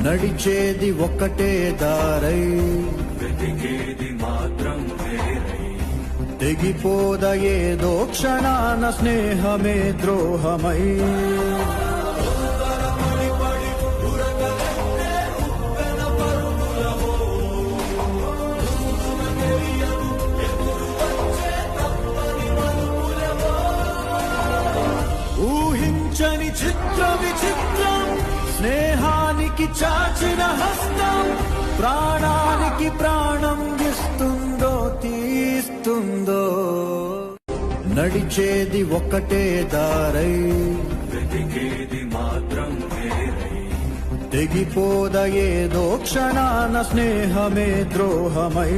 నడిచేది ఒక్కటే దారై వెతికేది మాత్రం వేరై తెగిపోద ఏదో క్షణాన స్నేహమే ద్రోహమై ఊహించని చిత్ర విచిత్రం స్నేహానికి చాచిన హస్తం ప్రాణానికి ప్రాణం ఇస్తుందో తీస్తుందో నడిచేది ఒక్కటే దారై వెతికేది మాత్రం వేరై తెగిపోద ఏదో క్షణాన స్నేహమే ద్రోహమై